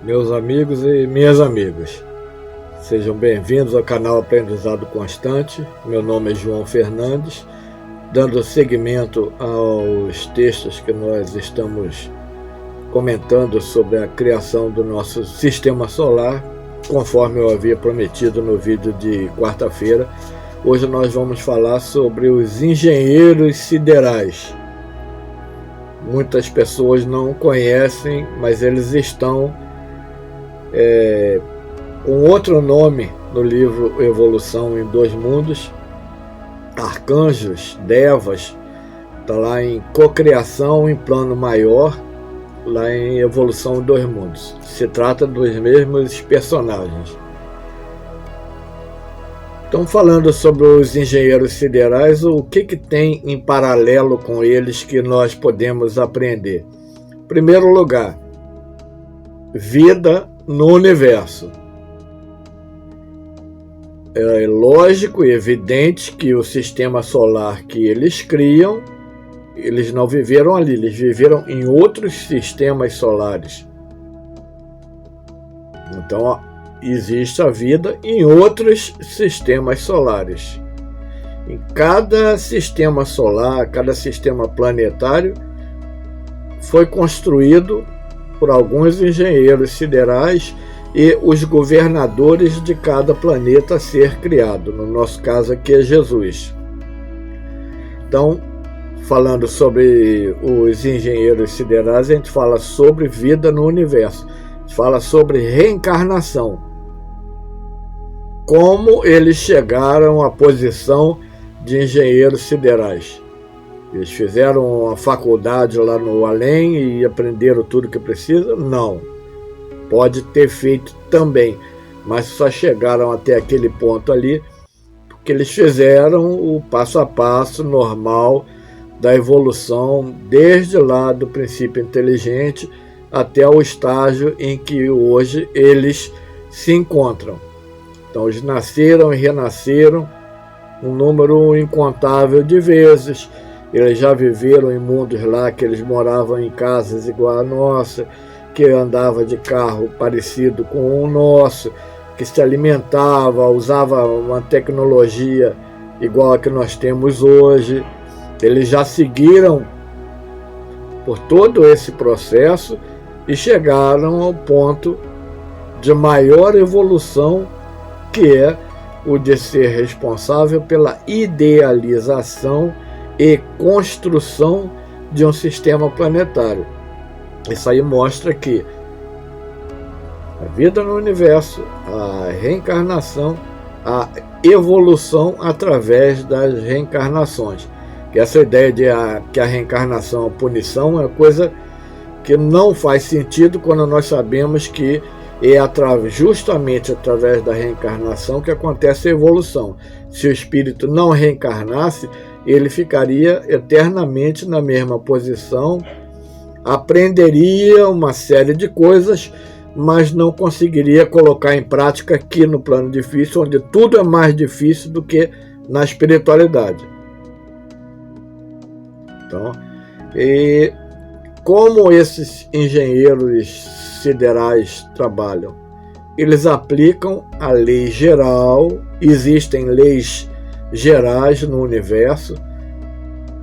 Meus amigos e minhas amigas, sejam bem-vindos ao canal Aprendizado Constante. Meu nome é João Fernandes, dando seguimento aos textos que nós estamos comentando sobre a criação do nosso sistema solar, conforme eu havia prometido no vídeo de quarta-feira. Hoje nós vamos falar sobre os engenheiros siderais. Muitas pessoas não conhecem, mas eles estão com outro nome no livro Evolução em Dois Mundos. Arcanjos, devas, está lá em cocriação em plano maior, lá em Evolução em Dois Mundos. Se trata dos mesmos personagens. Então, falando sobre os engenheiros siderais, o que tem em paralelo com eles que nós podemos aprender? Em primeiro lugar, vida no universo. É lógico e evidente que o sistema solar que eles criam, eles não viveram ali, eles viveram em outros sistemas solares. Então, existe a vida em outros sistemas solares. Em cada sistema solar, cada sistema planetário, foi construído por alguns engenheiros siderais e os governadores de cada planeta a ser criado. No nosso caso aqui é Jesus. Então, falando sobre os engenheiros siderais, a gente fala sobre vida no universo. A gente fala sobre reencarnação. Como eles chegaram à posição de engenheiros siderais. Eles fizeram a faculdade lá no além e aprenderam tudo que precisa? Não. Pode ter feito também, mas só chegaram até aquele ponto ali porque eles fizeram o passo a passo normal da evolução, desde lá do princípio inteligente até o estágio em que hoje eles se encontram. Então eles nasceram e renasceram um número incontável de vezes. Eles já viveram em mundos lá que eles moravam em casas igual a nossa, que andava de carro parecido com o nosso, que se alimentava, usava uma tecnologia igual a que nós temos hoje. Eles já seguiram por todo esse processo e chegaram ao ponto de maior evolução, que é o de ser responsável pela idealização e construção de um sistema planetário. Isso aí mostra que a vida no universo, a reencarnação, a evolução através das reencarnações. Que essa ideia de que a reencarnação é a punição é coisa que não faz sentido quando nós sabemos que é justamente através da reencarnação que acontece a evolução. Se o espírito não reencarnasse, ele ficaria eternamente na mesma posição, aprenderia uma série de coisas, mas não conseguiria colocar em prática aqui no plano difícil, onde tudo é mais difícil do que na espiritualidade. Então, e como esses engenheiros siderais trabalham? Eles aplicam a lei geral, existem leis gerais no universo.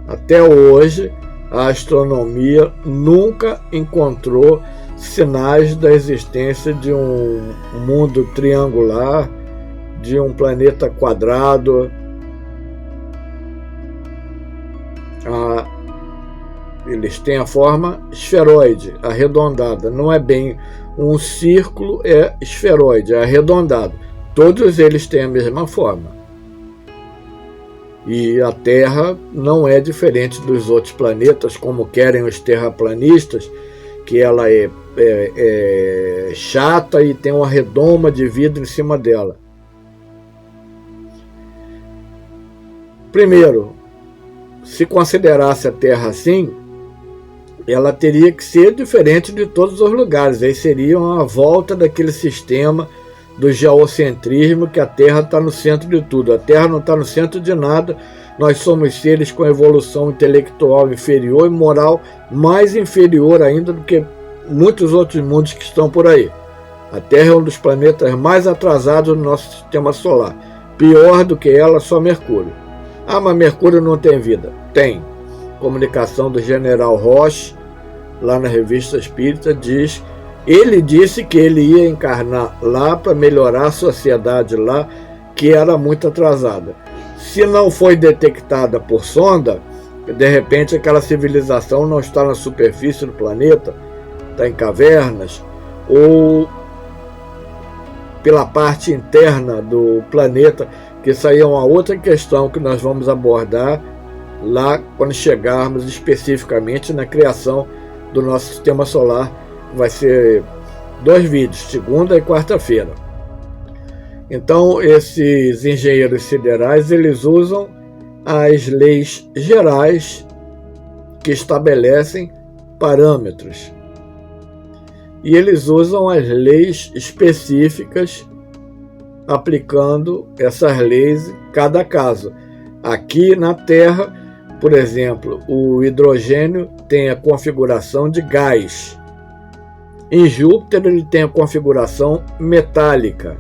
Até hoje, a astronomia nunca encontrou sinais da existência de um mundo triangular, de um planeta quadrado. Eles têm a forma esferoide, arredondada. Não é bem um círculo, é esferoide, é arredondado. Todos eles têm a mesma forma. E a Terra não é diferente dos outros planetas, como querem os terraplanistas, que ela é chata e tem uma redoma de vidro em cima dela. Primeiro, se considerasse a Terra assim, ela teria que ser diferente de todos os lugares. Aí seria uma volta daquele sistema do geocentrismo, que a Terra está no centro de tudo. A Terra não está no centro de nada. Nós somos seres com evolução intelectual inferior e moral mais inferior ainda do que muitos outros mundos que estão por aí. A Terra é um dos planetas mais atrasados do nosso sistema solar. Pior do que ela, só Mercúrio. Ah, mas Mercúrio não tem vida. Tem. Comunicação do General Roche, lá na Revista Espírita, diz... Ele disse que ele ia encarnar lá para melhorar a sociedade lá, que era muito atrasada. Se não foi detectada por sonda, de repente aquela civilização não está na superfície do planeta, está em cavernas, ou pela parte interna do planeta, que isso aí é uma outra questão que nós vamos abordar lá quando chegarmos especificamente na criação do nosso sistema solar. Vai ser 2 vídeos, segunda e quarta-feira. Então, esses engenheiros siderais, eles usam as leis gerais que estabelecem parâmetros. E eles usam as leis específicas, aplicando essas leis em cada caso. Aqui na Terra, por exemplo, o hidrogênio tem a configuração de gás. Em Júpiter ele tem a configuração metálica.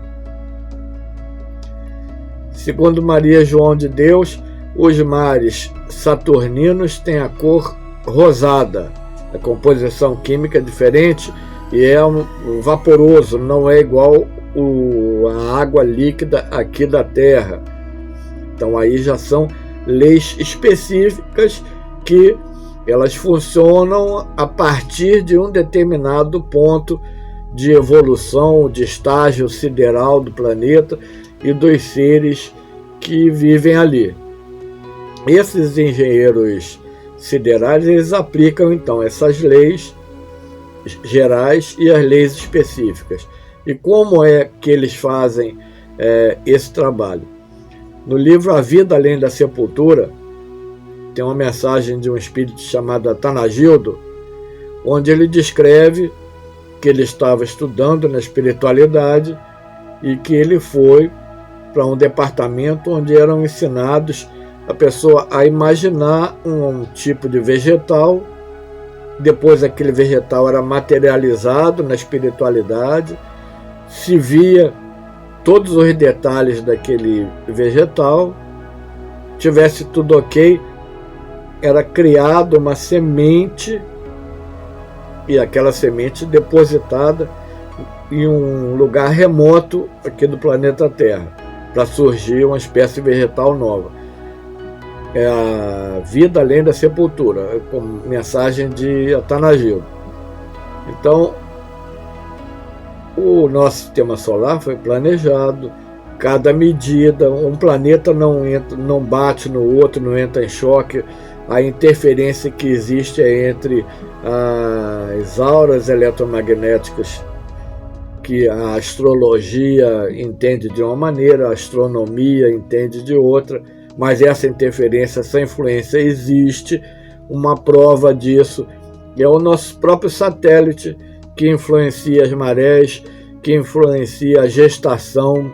Segundo Maria João de Deus, os mares saturninos têm a cor rosada. A composição química é diferente e é vaporoso, não é igual a água líquida aqui da Terra. Então aí já são leis específicas que elas funcionam a partir de um determinado ponto de evolução, de estágio sideral do planeta e dos seres que vivem ali. Esses engenheiros siderais, eles aplicam então essas leis gerais e as leis específicas. E como é que eles fazem esse trabalho? No livro A Vida Além da Sepultura, tem uma mensagem de um espírito chamado Atanagildo, onde ele descreve que ele estava estudando na espiritualidade e que ele foi para um departamento onde eram ensinados a pessoa a imaginar um tipo de vegetal, depois aquele vegetal era materializado na espiritualidade, se via todos os detalhes daquele vegetal, tivesse tudo ok, era criada uma semente e aquela semente depositada em um lugar remoto aqui do planeta Terra para surgir uma espécie vegetal nova. É a Vida Além da Sepultura, com mensagem de Atanagildo. Então, o nosso sistema solar foi planejado, cada medida, um planeta não bate no outro, não entra em choque. A interferência que existe é entre as auras eletromagnéticas, que a astrologia entende de uma maneira, a astronomia entende de outra, mas essa interferência, essa influência existe. Uma prova disso é o nosso próprio satélite, que influencia as marés, que influencia a gestação.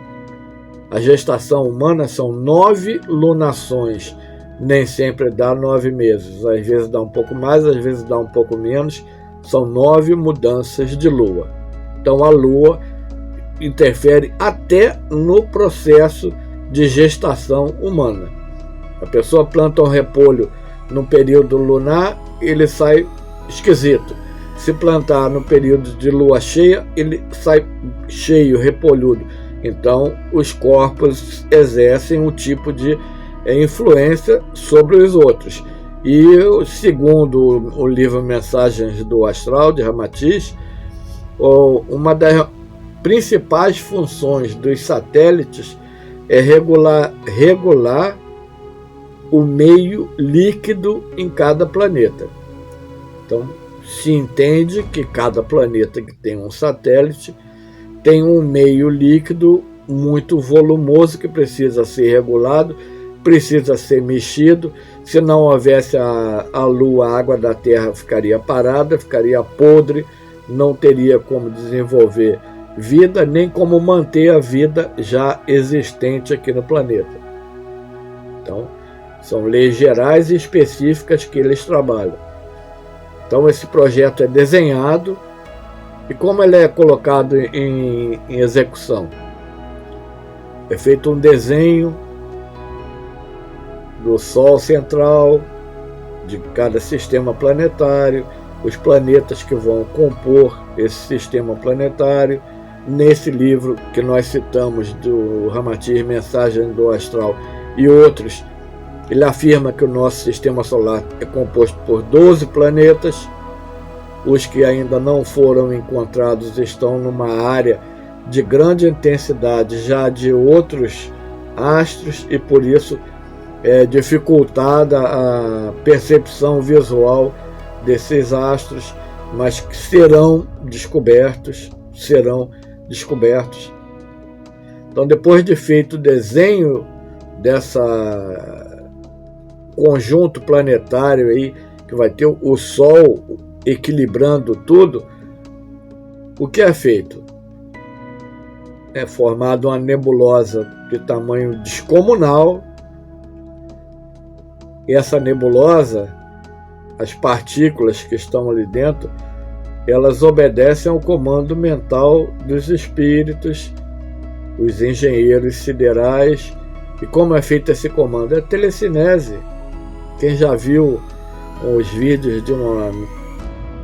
A gestação humana são 9 lunações. Nem sempre dá 9 meses, às vezes dá um pouco mais, às vezes dá um pouco menos, são 9 mudanças de lua. Então a lua interfere até no processo de gestação humana. A pessoa planta um repolho no período lunar, ele sai esquisito. Se plantar no período de lua cheia, ele sai cheio, repolhudo. Então os corpos exercem um tipo de influência sobre os outros. E segundo o livro Mensagens do Astral, de Ramatiz, uma das principais funções dos satélites é regular o meio líquido em cada planeta. Então, se entende que cada planeta que tem um satélite tem um meio líquido muito volumoso que precisa ser regulado, precisa ser mexido. Se não houvesse a Lua, a água da Terra ficaria parada, ficaria podre, não teria como desenvolver vida, nem como manter a vida já existente aqui no planeta. Então, são leis gerais e específicas que eles trabalham. Então, esse projeto é desenhado E como ele é colocado em execução? É feito um desenho do Sol central, de cada sistema planetário, os planetas que vão compor esse sistema planetário. Nesse livro que nós citamos do Ramatiz, Mensagem do Astral e outros, ele afirma que o nosso sistema solar é composto por 12 planetas. Os que ainda não foram encontrados estão numa área de grande intensidade já de outros astros, e por isso é dificultada a percepção visual desses astros, mas que serão descobertos. Então, depois de feito o desenho dessa conjunto planetário aí, que vai ter o Sol equilibrando tudo, o que é feito? É formada uma nebulosa de tamanho descomunal. E essa nebulosa, as partículas que estão ali dentro, elas obedecem ao comando mental dos espíritos, os engenheiros siderais. E como é feito esse comando? É telecinese. Quem já viu os vídeos de uma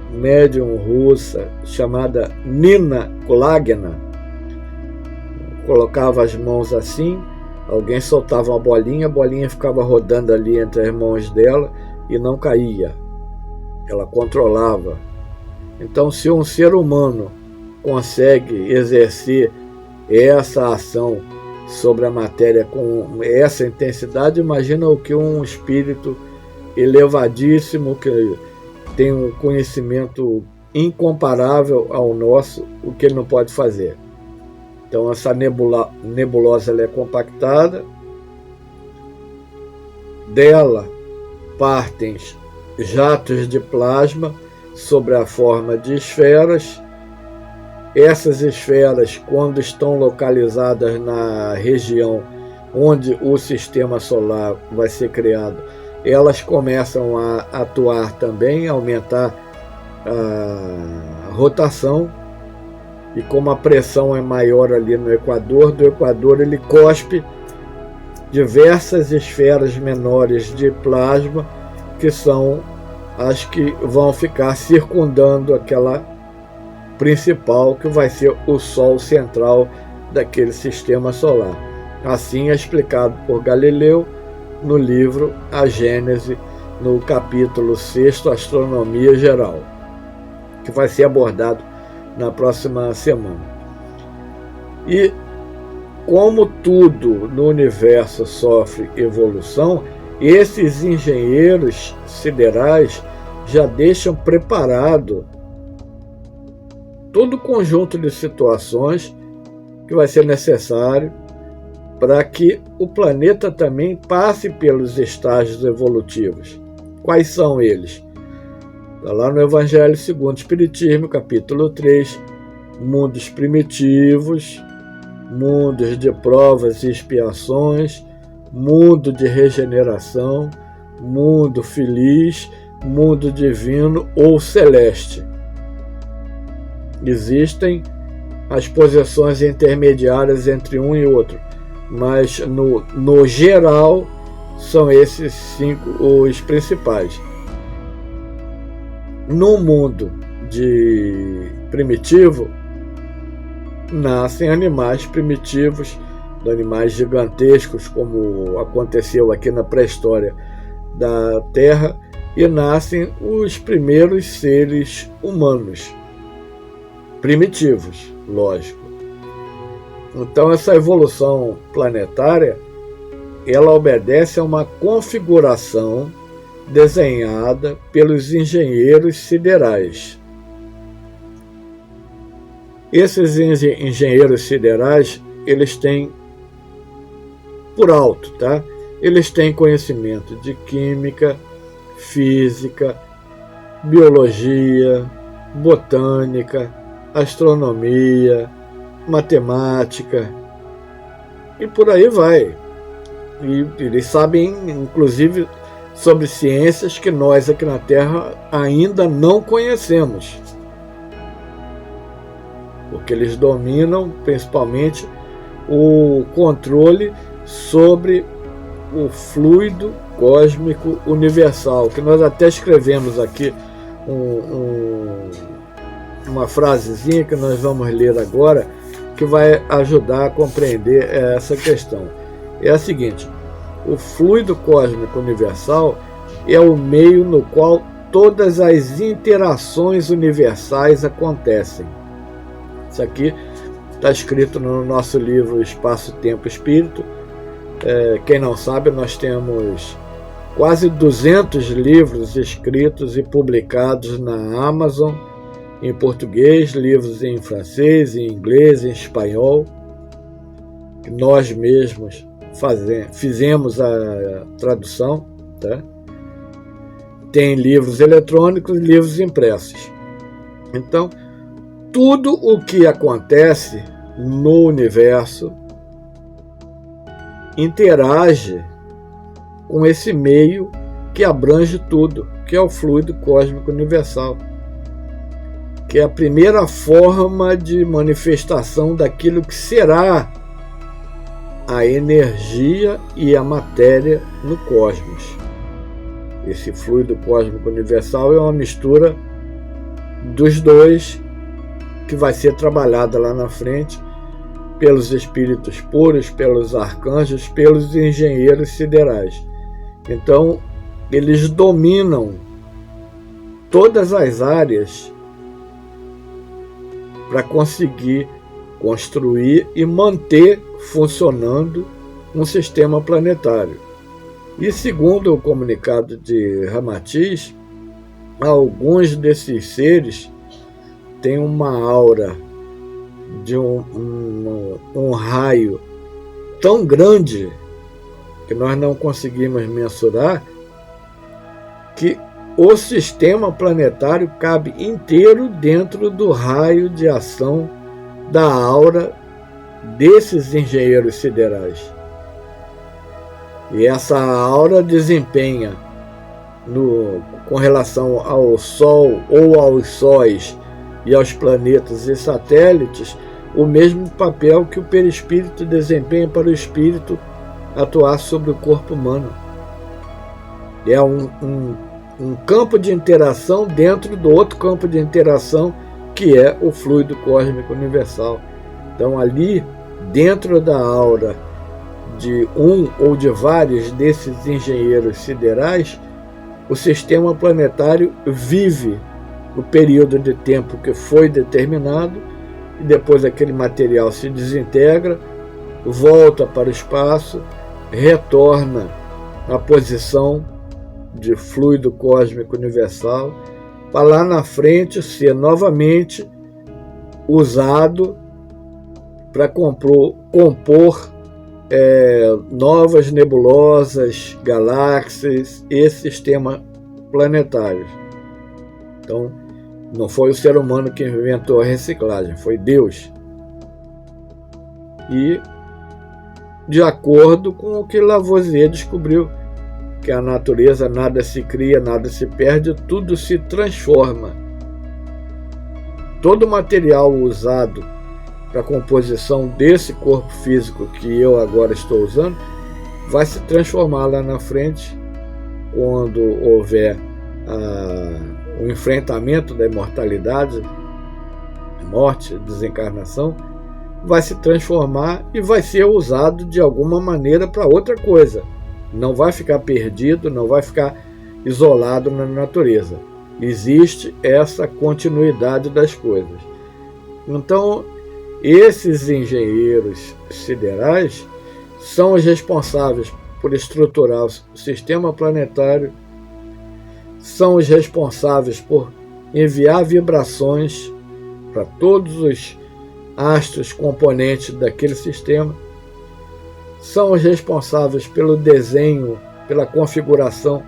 médium russa chamada Nina Kulagina, colocava as mãos assim, alguém soltava uma bolinha, a bolinha ficava rodando ali entre as mãos dela e não caía. Ela controlava. Então, se um ser humano consegue exercer essa ação sobre a matéria com essa intensidade, imagina o que um espírito elevadíssimo, que tem um conhecimento incomparável ao nosso, o que ele não pode fazer. Então, essa nebulosa ela é compactada, dela partem jatos de plasma sobre a forma de esferas. Essas esferas, quando estão localizadas na região onde o sistema solar vai ser criado, elas começam a atuar também, a aumentar a rotação. E como a pressão é maior ali no Equador, do Equador ele cospe diversas esferas menores de plasma, que são as que vão ficar circundando aquela principal, que vai ser o Sol central daquele sistema solar. Assim é explicado por Galileu no livro A Gênese, no capítulo 6, Astronomia Geral, que vai ser abordado na próxima semana. E como tudo no universo sofre evolução, esses engenheiros siderais já deixam preparado todo o conjunto de situações que vai ser necessário para que o planeta também passe pelos estágios evolutivos. Quais são eles? Está lá no Evangelho segundo o Espiritismo, capítulo 3, mundos primitivos, mundos de provas e expiações, mundo de regeneração, mundo feliz, mundo divino ou celeste. Existem as posições intermediárias entre um e outro, mas no geral são esses 5 os principais. No mundo primitivo, nascem animais primitivos, animais gigantescos, como aconteceu aqui na pré-história da Terra, e nascem os primeiros seres humanos, primitivos, lógico. Então, essa evolução planetária, ela obedece a uma configuração desenhada pelos engenheiros siderais. Esses engenheiros siderais, eles têm, por alto, tá? Eles têm conhecimento de química, física, biologia, botânica, astronomia, matemática e por aí vai. E eles sabem, inclusive, sobre ciências que nós aqui na Terra ainda não conhecemos. porque eles dominam principalmente o controle sobre o fluido cósmico universal, que nós até escrevemos aqui uma frasezinha que nós vamos ler agora, que vai ajudar a compreender essa questão. É a seguinte: o fluido cósmico universal é o meio no qual todas as interações universais acontecem. Isso aqui está escrito no nosso livro Espaço, Tempo, Espírito. Quem não sabe, nós temos quase 200 livros escritos e publicados na Amazon, em português, livros em francês, em inglês, em espanhol, que nós mesmos fizemos a tradução, tá? Tem livros eletrônicos e livros impressos. Então, tudo o que acontece no universo interage com esse meio que abrange tudo, que é o fluido cósmico universal, que é a primeira forma de manifestação daquilo que será a energia e a matéria no cosmos. Esse fluido cósmico universal é uma mistura dos dois, que vai ser trabalhada lá na frente pelos espíritos puros, pelos arcanjos, pelos engenheiros siderais. Então, eles dominam todas as áreas para conseguir construir e manter funcionando um sistema planetário. E segundo o comunicado de Ramatiz, alguns desses seres têm uma aura de um raio tão grande que nós não conseguimos mensurar, que o sistema planetário cabe inteiro dentro do raio de ação da aura desses engenheiros siderais. E essa aura desempenha, com relação ao Sol ou aos sóis e aos planetas e satélites, o mesmo papel que o perispírito desempenha para o espírito atuar sobre o corpo humano. É um campo de interação dentro do outro campo de interação, que é o fluido cósmico universal. Então, ali, dentro da aura de um ou de vários desses engenheiros siderais, o sistema planetário vive o período de tempo que foi determinado, e depois aquele material se desintegra, volta para o espaço, retorna à posição de fluido cósmico universal, para lá na frente ser novamente usado para compor novas nebulosas, galáxias e sistemas planetários. Então, não foi o ser humano que inventou a reciclagem, foi Deus. E, de acordo com o que Lavoisier descobriu, que a natureza nada se cria, nada se perde, tudo se transforma. Todo material usado para a composição desse corpo físico que eu agora estou usando vai se transformar lá na frente, quando houver o enfrentamento da imortalidade, morte, desencarnação, vai se transformar e vai ser usado de alguma maneira para outra coisa. Não vai ficar perdido, não vai ficar isolado na natureza. Existe essa continuidade das coisas. Então, esses engenheiros siderais são os responsáveis por estruturar o sistema planetário, são os responsáveis por enviar vibrações para todos os astros componentes daquele sistema, são os responsáveis pelo desenho, pela configuração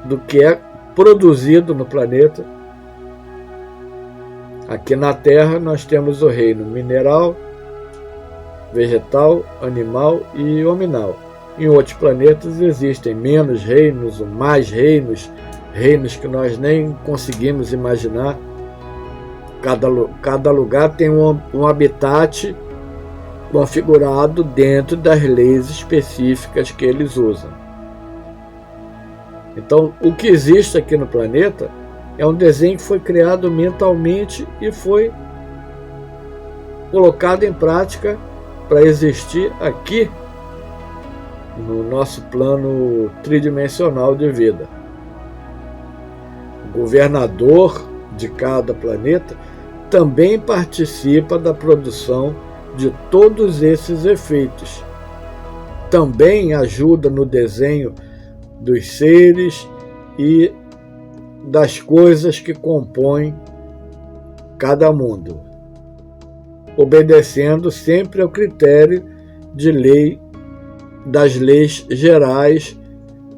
do que é produzido no planeta. Aqui na Terra nós temos o reino mineral, vegetal, animal e hominal. Em outros planetas existem menos reinos ou mais reinos, reinos que nós nem conseguimos imaginar. Cada lugar tem um habitat configurado dentro das leis específicas que eles usam. Então, o que existe aqui no planeta é um desenho que foi criado mentalmente e foi colocado em prática para existir aqui no nosso plano tridimensional de vida. O governador de cada planeta também participa da produção de todos esses efeitos. Também ajuda no desenho dos seres e das coisas que compõem cada mundo, obedecendo sempre ao critério de lei das leis gerais,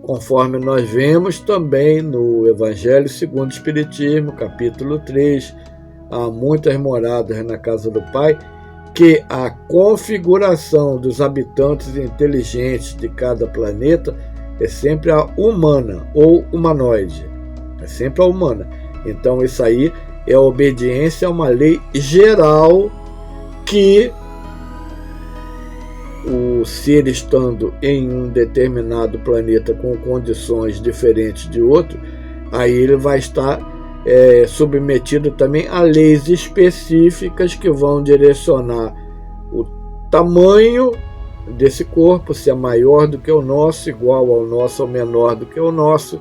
conforme nós vemos também no Evangelho segundo o Espiritismo, capítulo 3, há muitas moradas na casa do Pai, que a configuração dos habitantes inteligentes de cada planeta é sempre a humana ou humanoide, é sempre a humana. Então isso aí é a obediência a uma lei geral que o ser estando em um determinado planeta com condições diferentes de outro, aí ele vai estar submetido também a leis específicas que vão direcionar o tamanho desse corpo, se é maior do que o nosso, igual ao nosso ou menor do que o nosso,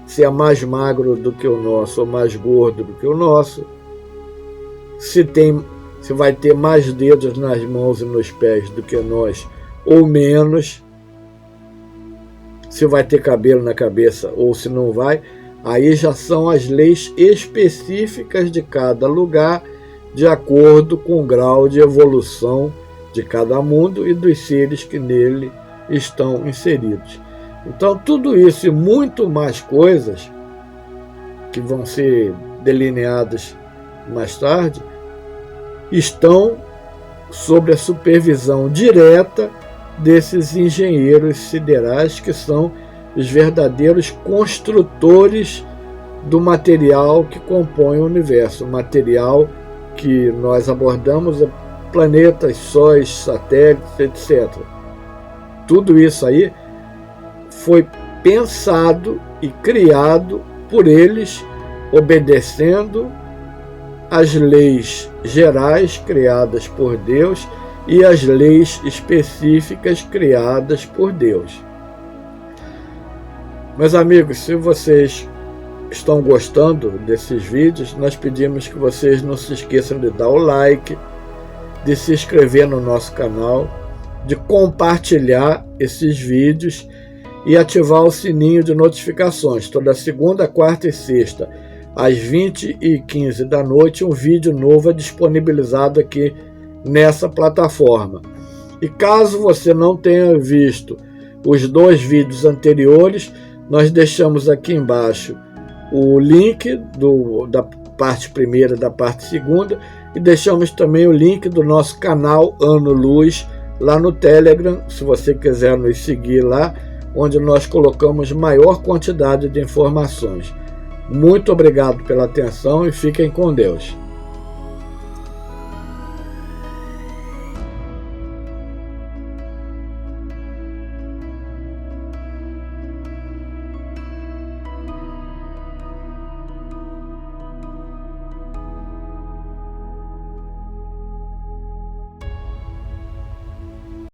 se é mais magro do que o nosso ou mais gordo do que o nosso, se vai ter mais dedos nas mãos e nos pés do que nós ou menos, se vai ter cabelo na cabeça ou se não vai. Aí já são as leis específicas de cada lugar, de acordo com o grau de evolução de cada mundo e dos seres que nele estão inseridos. Então tudo isso e muito mais coisas que vão ser delineadas mais tarde estão sob a supervisão direta desses engenheiros siderais, que são os verdadeiros construtores do material que compõe o universo, o material que nós abordamos, planetas, sóis, satélites, etc. Tudo isso aí foi pensado e criado por eles, obedecendo às leis gerais criadas por Deus e às leis específicas criadas por Deus. Meus amigos, se vocês estão gostando desses vídeos, nós pedimos que vocês não se esqueçam de dar o like, de se inscrever no nosso canal, de compartilhar esses vídeos e ativar o sininho de notificações. Toda segunda, quarta e sexta, às 20h15 da noite, um vídeo novo é disponibilizado aqui nessa plataforma. E caso você não tenha visto os 2 vídeos anteriores, nós deixamos aqui embaixo o link da parte primeira e da parte segunda, e deixamos também o link do nosso canal Ano Luz lá no Telegram, se você quiser nos seguir lá, onde nós colocamos maior quantidade de informações. Muito obrigado pela atenção e fiquem com Deus.